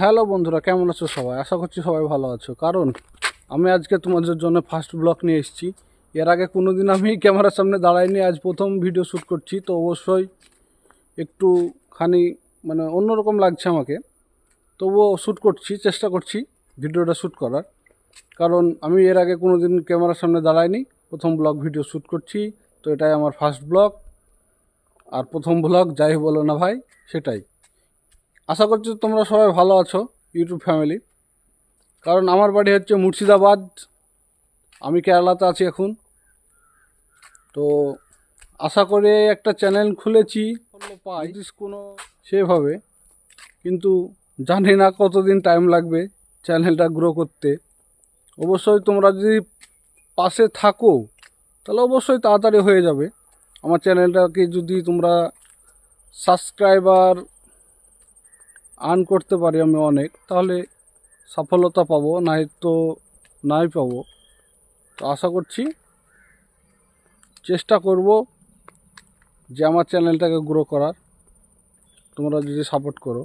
Hello বন্ধুরা, কেমন আছো সবাই? আশা করছি সবাই ভালো আছো। কারণ আমি আজকে তোমাদের জন্য ফার্স্ট ব্লগ নিয়ে এসেছি। এর আগে কোনো দিন আমি ক্যামেরার সামনে দাঁড়াইনি, আজ প্রথম ভিডিও শ্যুট করছি। তো অবশ্যই একটুখানি অন্যরকম লাগছে আমাকে, তবুও শ্যুট করছি, চেষ্টা করছি ভিডিওটা শ্যুট করার। কারণ আমি এর আগে কোনো দিন ক্যামেরার সামনে দাঁড়াইনি, প্রথম ব্লগ ভিডিও শ্যুট করছি। তো এটাই আমার ফার্স্ট ব্লগ আর প্রথম ব্লগ, যাই বলো না ভাই, সেটাই। আশা করছি তোমরা সবাই ভালো আছো, ইউটিউব ফ্যামিলি। কারণ আমার বাড়ি হচ্ছে মুর্শিদাবাদ, আমি কেরালাতে আছি এখন। তো আশা করে একটা চ্যানেল খুলেছি, পাই কোনো সেভাবে, কিন্তু জানি না কতদিন টাইম লাগবে চ্যানেলটা গ্রো করতে। অবশ্যই তোমরা যদি পাশে থাকো তাহলে অবশ্যই তাড়াতাড়ি হয়ে যাবে। আমার চ্যানেলটাকে যদি তোমরা সাবস্ক্রাইবার আর্ন করতে পারি আমি অনেক, তাহলে সফলতা পাবো, নাই তো নাই পাবো। তো আশা করছি, চেষ্টা করব যে আমার চ্যানেলটাকে গ্রো করার, তোমরা যদি সাপোর্ট করো।